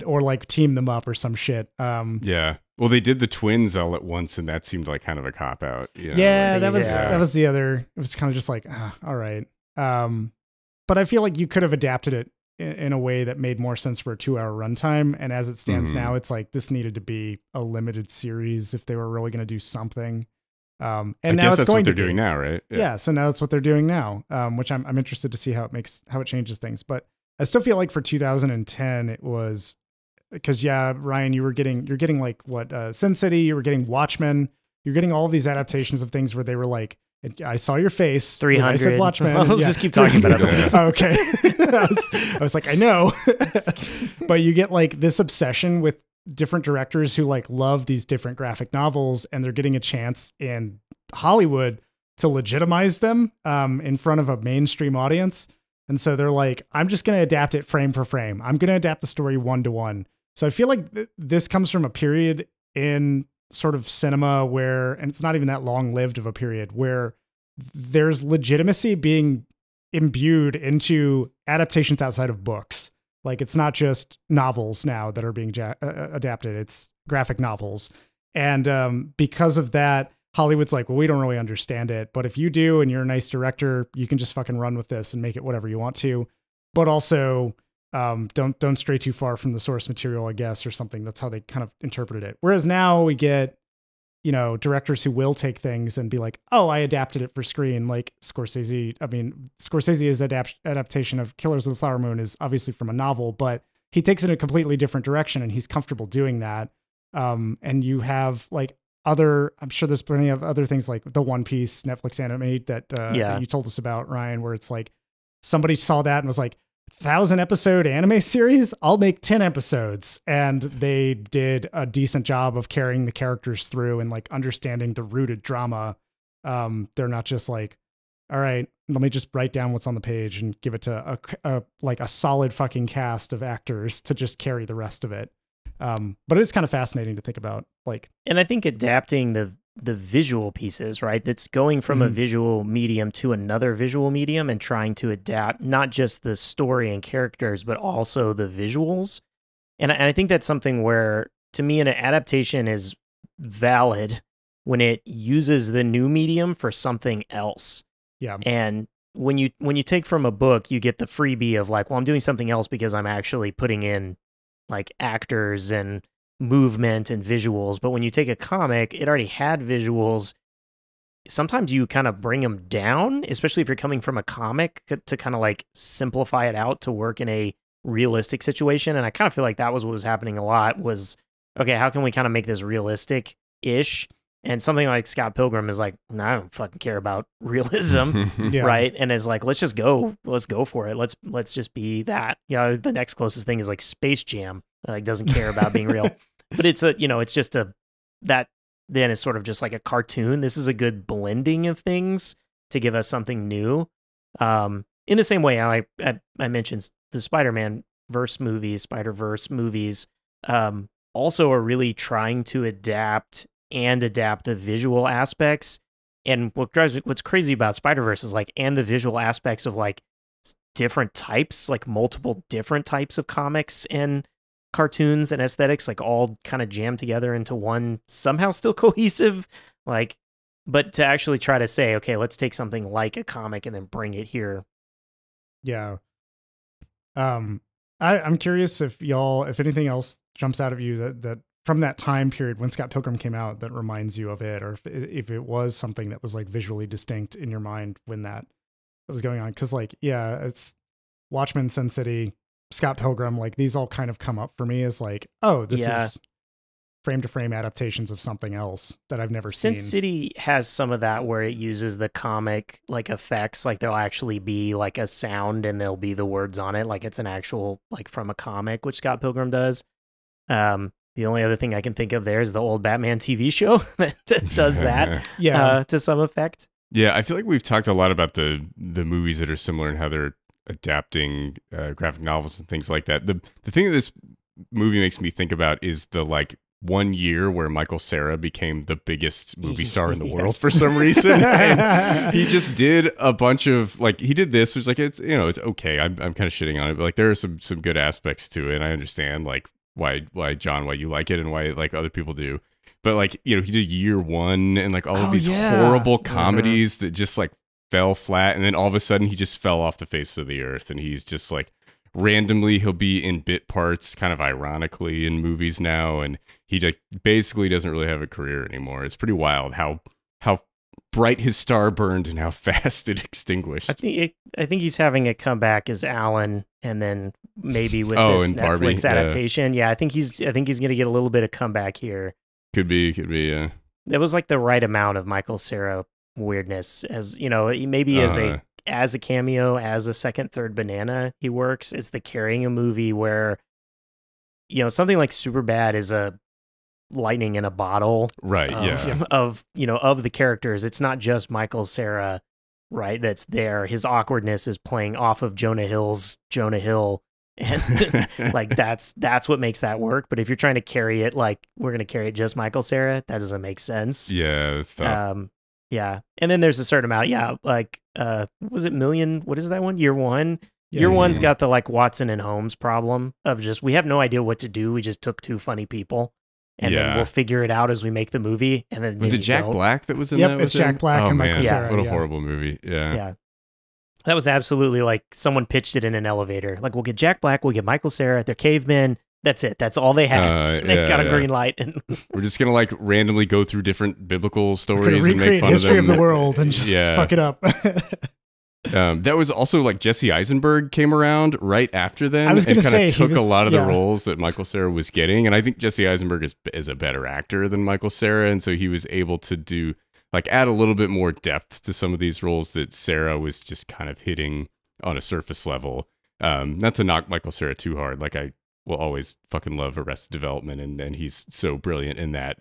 or like team them up or some shit. Yeah. Well, they did the twins all at once, and that seemed like kind of a cop out. Yeah, that was the other. It was kind of just like, all right. But I feel like you could have adapted it in a way that made more sense for a 2-hour runtime. And as it stands now, it's like this needed to be a limited series if they were really going to do something. And I now guess it's that's going what they're to doing now, right? Yeah. So now that's what they're doing now, which I'm interested to see how it changes things. But I still feel like for 2010, it was because Ryan, you're getting like what Sin City, you were getting Watchmen, you're getting all of these adaptations of things where they were like, I saw your face. 300. I said Watchmen. Well, let's just keep talking about it. Okay. I was like, I know. But you get like this obsession with different directors who like love these different graphic novels, and they're getting a chance in Hollywood to legitimize them in front of a mainstream audience. And so they're like, I'm just going to adapt it frame for frame. I'm going to adapt the story 1-to-1. So I feel like this comes from a period in sort of cinema where, and it's not even that long lived of a period, where there's legitimacy being imbued into adaptations outside of books. Like it's not just novels now that are being adapted, it's graphic novels. And because of that, Hollywood's like, well, we don't really understand it, but if you do and you're a nice director, you can just fucking run with this and make it whatever you want to. But also, don't stray too far from the source material, I guess, or something. That's how they kind of interpreted it. Whereas now we get, you know, directors who will take things and be like, oh, I adapted it for screen. Like Scorsese. I mean, Scorsese's adaptation of Killers of the Flower Moon is obviously from a novel, but he takes it in a completely different direction and he's comfortable doing that. And you have like I'm sure there's plenty of other things like the One Piece Netflix anime that you told us about, Ryan, where it's like somebody saw that and was like, 1,000 episode anime series, I'll make 10 episodes. And they did a decent job of carrying the characters through and like understanding the rooted drama. They're not just like, all right, let me just write down what's on the page and give it to a solid fucking cast of actors to just carry the rest of it. But it's kind of fascinating to think about. Like, and I think adapting the visual pieces, right? That's going from a visual medium to another visual medium and trying to adapt not just the story and characters, but also the visuals. And I think that's something where, to me, an adaptation is valid when it uses the new medium for something else. Yeah. And when you take from a book, you get the freebie of like, well, I'm doing something else because I'm actually putting in like actors and movement and visuals. But when you take a comic, it already had visuals. Sometimes you kind of bring them down, especially if you're coming from a comic, to kind of like simplify it out to work in a realistic situation. And I kind of feel like that was what was happening a lot was, okay, how can we kind of make this realistic-ish? And something like Scott Pilgrim is like, no, I don't fucking care about realism, right? And it's like, let's go for it. Let's just be that. You know, the next closest thing is like Space Jam. Like doesn't care about being real, but it's just that then is sort of just like a cartoon. This is a good blending of things to give us something new. In the same way how I mentioned the Spider-Verse movies, also are really trying to adapt the visual aspects. And what's crazy about Spider-Verse is like, and the visual aspects of like different types, like multiple different types of comics and cartoons and aesthetics, like all kind of jammed together into one, somehow still cohesive, like, but to actually try to say, okay, let's take something like a comic and then bring it here. Yeah. I'm curious if anything else jumps out of you that from that time period when Scott Pilgrim came out that reminds you of it, or if it was something that was like visually distinct in your mind when that was going on. Cause like, yeah, it's Watchmen, Sin City, Scott Pilgrim, like these all kind of come up for me as like, oh, this is frame to frame adaptations of something else that I've never seen. Sin City has some of that where it uses the comic like effects, like there'll actually be like a sound and there'll be the words on it, like it's an actual like from a comic, which Scott Pilgrim does. The only other thing I can think of there is the old Batman TV show that does that to some effect. Yeah, I feel like we've talked a lot about the movies that are similar and how they're adapting graphic novels and things like that. The thing that this movie makes me think about is the like 1 year where Michael Cera became the biggest movie star in the world for some reason. And he just did a bunch of like, he did this, which like, it's, you know, it's okay. I'm kind of shitting on it, but like there are some good aspects to it. And I understand like why John, why you like it and why like other people do. But like, you know, he did Year One and like all of these horrible comedies that just like fell flat. And then all of a sudden he just fell off the face of the earth. And he's just like, randomly he'll be in bit parts kind of ironically in movies now. And he like basically doesn't really have a career anymore. It's pretty wild how bright his star burned and how fast it extinguished. I think he's having a comeback as Alan, and then maybe with this Netflix Barbie, adaptation. Yeah, I think he's going to get a little bit of comeback here. Could be, yeah. That was like the right amount of Michael Cera weirdness, as you know, maybe as a cameo, as a second, third banana. He works. It's the carrying a movie where, you know, something like Superbad is a lightning in a bottle, right? Of the characters. It's not just Michael Cera, right? That's there. His awkwardness is playing off of Jonah Hill And like that's what makes that work. But if you're trying to carry it like we're gonna carry it just Michael Cera, that doesn't make sense. Yeah, it's tough. Yeah. And then there's a certain amount, like was it Million? What is that one? Year One? Yeah. Year One's got the like Watson and Holmes problem of just we have no idea what to do. We just took two funny people. And then we'll figure it out as we make the movie. And then was it Jack Black that was in that? Yep, it's Jack Black and Michael Cera. What a horrible movie. Yeah. That was absolutely like someone pitched it in an elevator. Like, we'll get Jack Black, we'll get Michael Cera, they're cavemen. That's it. That's all they had. They got a green light. And we're just going to like randomly go through different biblical stories and recreate make fun history of the world and just fuck it up. That was also like Jesse Eisenberg came around right after them. I was going to say took a lot of the roles that Michael Cera was getting, and I think Jesse Eisenberg is a better actor than Michael Cera, and so he was able to do like add a little bit more depth to some of these roles that Cera was just kind of hitting on a surface level. Not to knock Michael Cera too hard, like I will always fucking love Arrested Development, and he's so brilliant in that.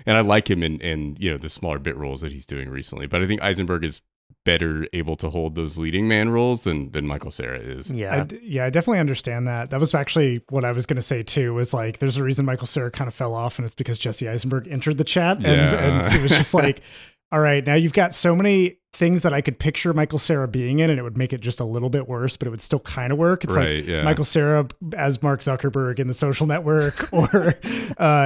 And I like him in the smaller bit roles that he's doing recently. But I think Eisenberg is better able to hold those leading man roles than Michael Cera is. I definitely understand that. That was actually what I was going to say too, was like, there's a reason Michael Cera kind of fell off, and it's because Jesse Eisenberg entered the chat. And it was just like, all right, now you've got so many things that I could picture Michael Cera being in, and it would make it just a little bit worse, but it would still kind of work. It's Michael Cera as Mark Zuckerberg in The Social Network, or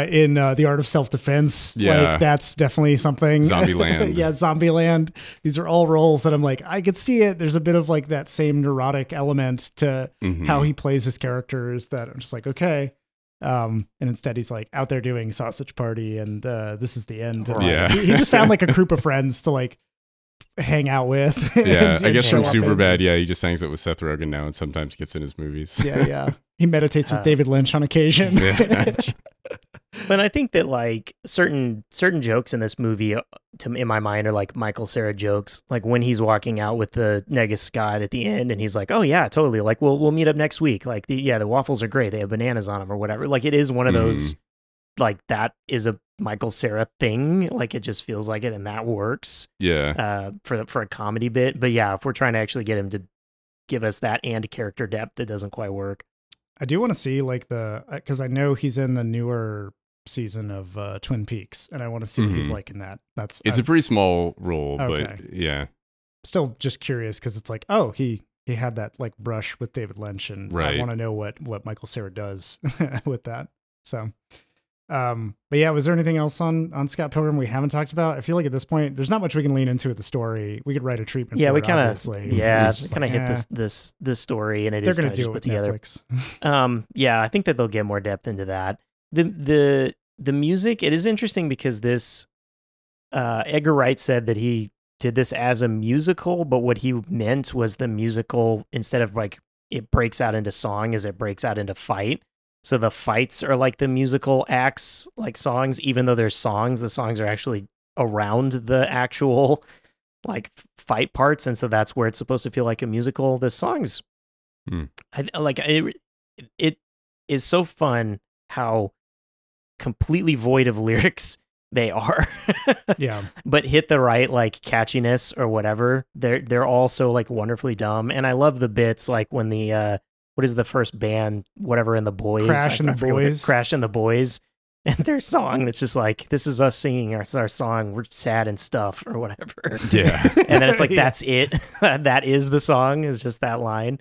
in The Art of Self-Defense. Like, that's definitely something. Zombieland. Zombieland. These are all roles that I'm like, I could see it. There's a bit of like that same neurotic element to how he plays his characters that I'm just like, okay. And instead he's like out there doing Sausage Party and This Is the End. And, he just found like a group of friends to like hang out with. I guess from Superbad, he just hangs out with Seth Rogen now and sometimes gets in his movies. He meditates with David Lynch on occasion. But I think that like certain jokes in this movie, in my mind, are like Michael Cera jokes. Like when he's walking out with the Negus Scott at the end, and he's like, "Oh yeah, totally. Like we'll meet up next week. Like the waffles are great. They have bananas on them or whatever." Like it is one of those. Like that is a Michael Cera thing. Like it just feels like it, and that works. For a comedy bit. But yeah, if we're trying to actually get him to give us that and character depth, it doesn't quite work. I do want to see like because I know he's in the newer season of Twin Peaks, and I want to see what he's like in that. It's a pretty small role, but yeah. Still just curious because it's like, oh, he had that like brush with David Lynch, and I want to know what Michael Cera does with that. So, but yeah, was there anything else on Scott Pilgrim we haven't talked about? I feel like at this point, there's not much we can lean into with the story. We could write a treatment. Yeah, for we it, kind of hit this story, and they're going to do it put with together. Netflix. Yeah, I think that they'll get more depth into that. The music, it is interesting because this Edgar Wright said that he did this as a musical, but what he meant was the musical, instead of like it breaks out into song, is it breaks out into fight. So the fights are like the musical acts, like songs, even though they're songs, the songs are actually around the actual like fight parts. And so that's where it's supposed to feel like a musical. The songs, it is so fun how completely void of lyrics they are. But hit the right like catchiness or whatever. They're all so like wonderfully dumb. And I love the bits like when the what is the first band, whatever, in the Boys, Crash and the Boys, and their song that's just like, this is us singing our song, we're sad and stuff or whatever. And then it's like that's it. That is the song, is just that line.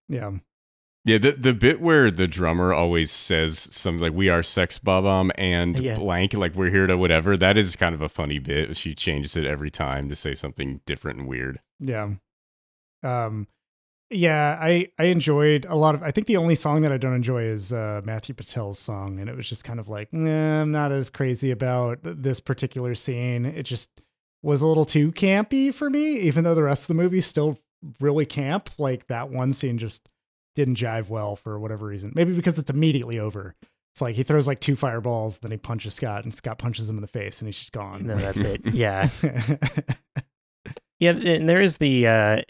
The bit where the drummer always says something like, "We are Sex Bob-omb and blank," like we're here to whatever. That is kind of a funny bit. She changes it every time to say something different and weird. I enjoyed a lot of, I think the only song that I don't enjoy is Matthew Patel's song. And it was just kind of like, nah, I'm not as crazy about this particular scene. It just was a little too campy for me, even though the rest of the movie is still really camp. Like that one scene just didn't jive well for whatever reason. Maybe because it's immediately over. It's like he throws like 2 fireballs, then he punches Scott, and Scott punches him in the face, and he's just gone. And then that's it. Yeah. And there is the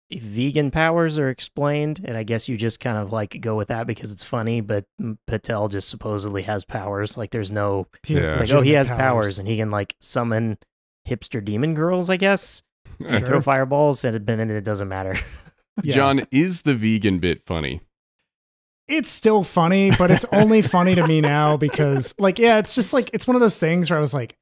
vegan powers are explained, and I guess you just kind of like go with that because it's funny, but Patel just supposedly has powers. Like there's no, it's like, oh, he has powers and he can like summon hipster demon girls, I guess. And throw fireballs, and then it doesn't matter. John, is the vegan bit funny? It's still funny, but it's only funny to me now because like, yeah, it's just like, it's one of those things where I was like,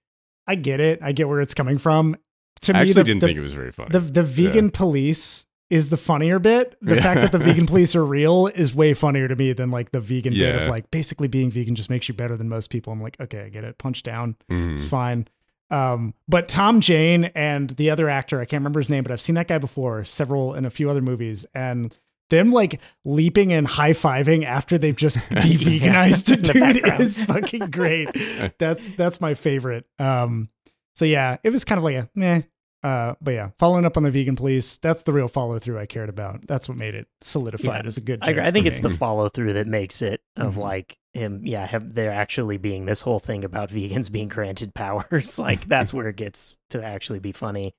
I get it. I get where it's coming from. To me, I actually didn't think it was very funny. The vegan police is the funnier bit. The fact that the vegan police are real is way funnier to me than like the vegan bit of like basically being vegan just makes you better than most people. I'm like, okay, I get it. Punch down. It's fine. But Tom Jane and the other actor, I can't remember his name, but I've seen that guy before in a few other movies, and them like leaping and high-fiving after they've just de-veganized a dude is fucking great. That's my favorite. So yeah, it was kind of like a meh. But yeah, following up on the vegan police, that's the real follow through I cared about. That's what made it solidified as a good joke. I think it's the follow through that makes it of like him. Yeah, there actually being this whole thing about vegans being granted powers. Like that's where it gets to actually be funny.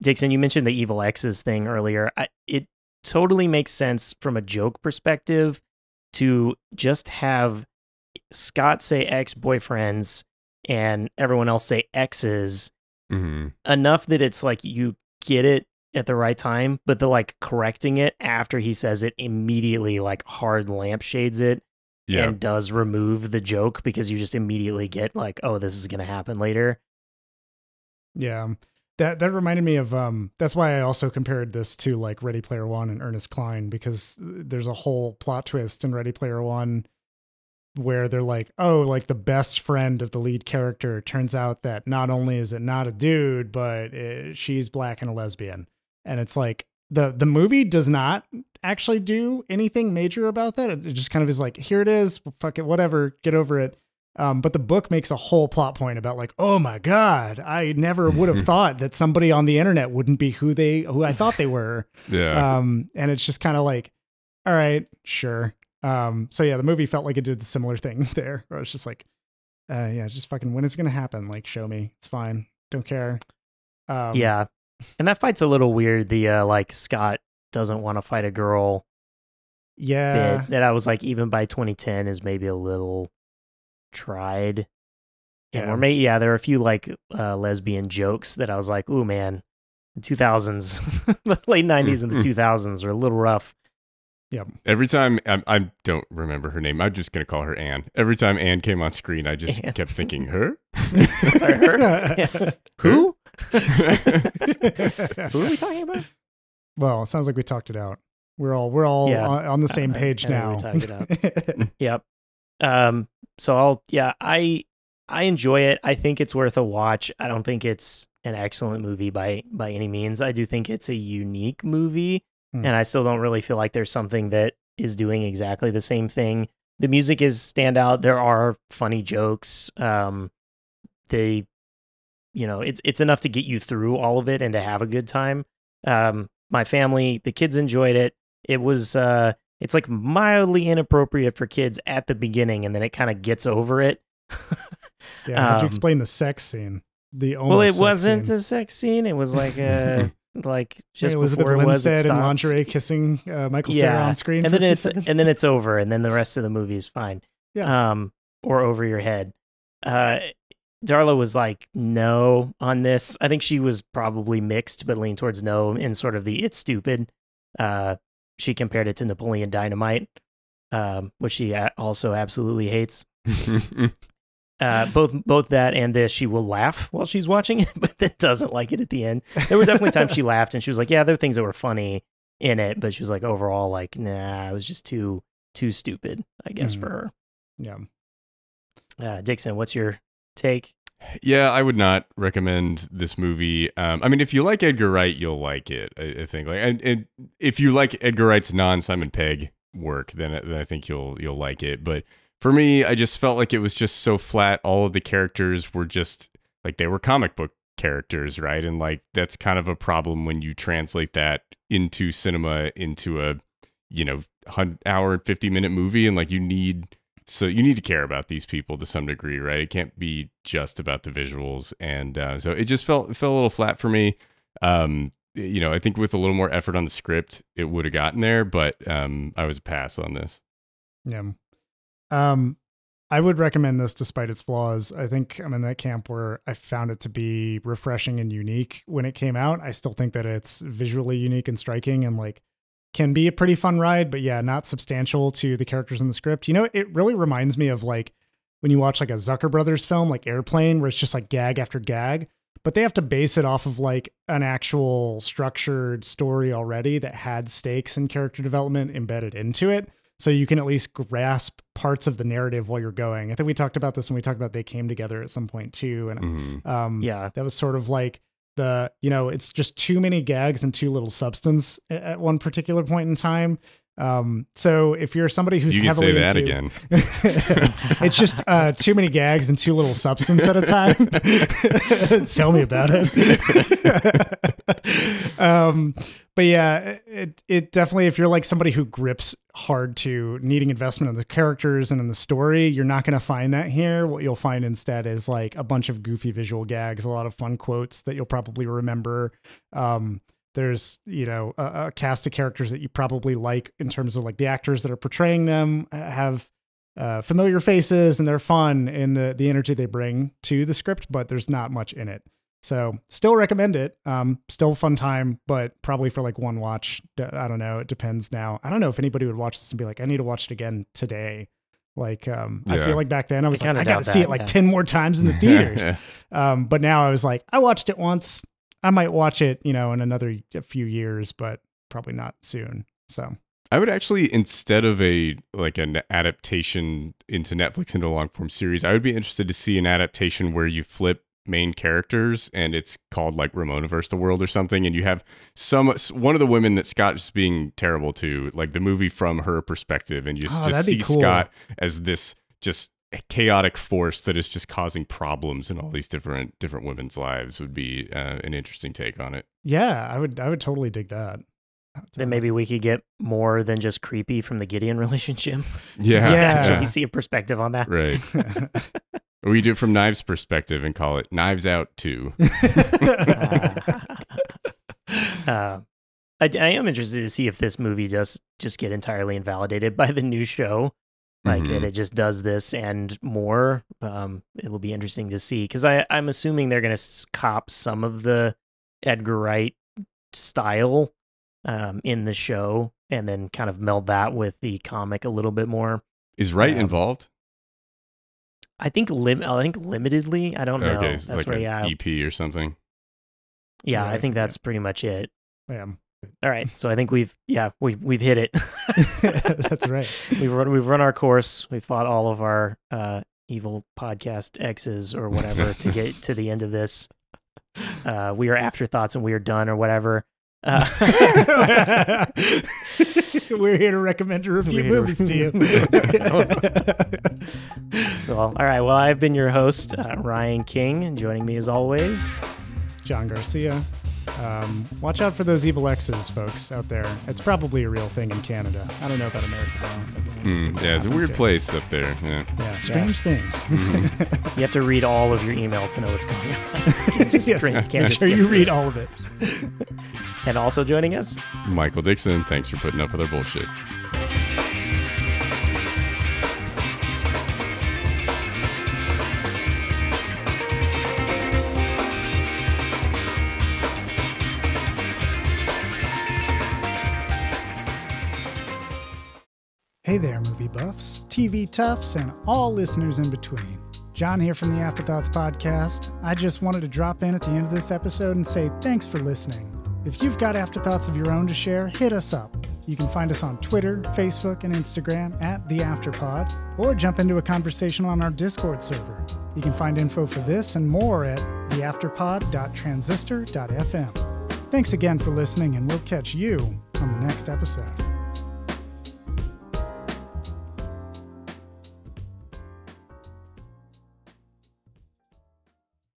Dixon, you mentioned the evil exes thing earlier. It totally makes sense from a joke perspective to just have Scott say ex-boyfriends and everyone else say exes enough that it's like you get it at the right time, but the like correcting it after he says it immediately like hard lampshades it and does remove the joke because you just immediately get like, oh, this is going to happen later. Yeah. That reminded me of, that's why I also compared this to like Ready Player One and Ernest Cline, because there's a whole plot twist in Ready Player One where they're like, oh, like the best friend of the lead character turns out that not only is it not a dude, but she's black and a lesbian. And it's like the movie does not actually do anything major about that. It just kind of is like, here it is, fuck it, whatever, get over it. But the book makes a whole plot point about like, oh my God, I never would have thought that somebody on the internet wouldn't be who I thought they were. Yeah. And it's just kind of like, all right, sure. So yeah, the movie felt like it did a similar thing there, where it's just like, yeah, just fucking when it's going to happen, like show me, it's fine. Don't care. Yeah. And that fight's a little weird. The like Scott doesn't want to fight a girl. Yeah. Bit that I was like, even by 2010 is maybe a little tried. And Yeah. there are a few like lesbian jokes that I was like, ooh man, the 2000s, the late 90s and the 2000s are a little rough. Yep. Every time, I don't remember her name. I'm just going to call her Anne. Every time Anne came on screen, I just kept thinking, her? Sorry, her? Yeah. Who? Who are we talking about? Well, it sounds like we talked it out. We're all on the same page now. We talked it out. Yep. So I enjoy it. I think it's worth a watch. I don't think it's an excellent movie by any means. I do think it's a unique movie, and I still don't really feel like there's something that is doing exactly the same thing. The music is standout. There are funny jokes. It's enough to get you through all of it and to have a good time. My family, the kids enjoyed it. It was it's like mildly inappropriate for kids at the beginning, and then it kind of gets over it. Yeah, how'd you explain the sex scene? It wasn't a sex scene. It was like like just Elizabeth before it was Lindsay in stopped. lingerie kissing Michael Cera on screen, and for then a few seconds. and then it's over, and then the rest of the movie is fine. Yeah. Or over your head. Darla was like no on this. I think she was probably mixed, but leaned towards no in sort of the it's stupid. She compared it to Napoleon Dynamite, which she also absolutely hates. Both that and this, she will laugh while she's watching it, but then doesn't like it at the end. There were definitely times she laughed, and she was like, "Yeah, there are things that were funny in it," but she was like, overall, like, "Nah, it was just too stupid," I guess, for her. Yeah. Dixon, what's your take? Yeah, I would not recommend this movie. I mean, if you like Edgar Wright, you'll like it. I think, like, and if you like Edgar Wright's non-Simon Pegg work, then I think you'll like it. But for me, I just felt like it was just so flat. All of the characters were just like they were comic book characters, right? And like that's kind of a problem when you translate that into cinema, into a 100-hour and 50-minute movie, and like you need to care about these people to some degree, right? It can't be just about the visuals, and so it just felt a little flat for me. I think with a little more effort on the script, it would have gotten there, but I was a pass on this. Yeah. I would recommend this despite its flaws. I think I'm in that camp where I found it to be refreshing and unique when it came out. I still think that it's visually unique and striking, and like can be a pretty fun ride, but yeah, not substantial to the characters in the script. You know, it really reminds me of like when you watch like a Zucker Brothers film, like Airplane, where it's just like gag after gag, but they have to base it off of like an actual structured story already that had stakes and character development embedded into it. So you can at least grasp parts of the narrative while you're going. I think we talked about this when we talked about They Came Together at some point too. And that was sort of like it's just too many gags and too little substance at one particular point in time. So if you're somebody who's you can heavily say that into, again, it's just too many gags and too little substance at a time. Tell me about it. But yeah, it definitely, if you're like somebody who grips hard to needing investment in the characters and in the story, you're not going to find that here. What you'll find instead is like a bunch of goofy visual gags, a lot of fun quotes that you'll probably remember. There's, a cast of characters that you probably like in terms of like the actors that are portraying them have familiar faces and they're fun in the energy they bring to the script, but there's not much in it. So still recommend it. Still a fun time, but probably for like one watch. I don't know. It depends now. I don't know if anybody would watch this and be like, I need to watch it again today. Like, I feel like back then I was like, I got to see it like 10 more times in the theaters. But now I was like, I watched it once. I might watch it, in a few years, but probably not soon. So I would actually, instead of an adaptation into Netflix into a long form series, I would be interested to see an adaptation where you flip main characters and it's called like Ramona vs. the World or something, and you have one of the women that Scott is being terrible to, like the movie from her perspective, and you just see cool. Scott as this just a chaotic force that is just causing problems in all these different women's lives would be an interesting take on it. Yeah, I would totally dig that. Then maybe we could get more than just creepy from the Gideon relationship. Yeah. Actually see a perspective on that. Right. Or we do it from Knives' perspective and call it Knives Out 2. I am interested to see if this movie does just get entirely invalidated by the new show. Like that it just does this and more. It'll be interesting to see, because I'm assuming they're going to cop some of the Edgar Wright style in the show and then kind of meld that with the comic a little bit more. Is Wright involved? I think limitedly. I don't know. Okay, that's like where an EP or something. Yeah, I think that's pretty much it. Yeah. All right, so I think we've hit it. That's right. We've run our course. We fought all of our evil podcast exes or whatever to get to the end of this. We are Afterthoughts and we are done or whatever. We're here to recommend a review movies to you. Well, all right. Well, I've been your host, Ryan King, and joining me as always, John Garcia. Watch out for those evil exes, folks, out there. It's probably a real thing in Canada. I don't know about America, though. Yeah, it's a weird place up there. Yeah, strange things. You have to read all of your email to know what's going on. You can't just read all of it. And also joining us, Michael Dixon. Thanks for putting up with our bullshit. Hey there, movie buffs, TV toughs, and all listeners in between. John here from the Afterthoughts podcast. I just wanted to drop in at the end of this episode and say thanks for listening. If you've got afterthoughts of your own to share, hit us up. You can find us on Twitter, Facebook, and Instagram at The Afterpod, or jump into a conversation on our Discord server. You can find info for this and more at theafterpod.transistor.fm. Thanks again for listening, and we'll catch you on the next episode.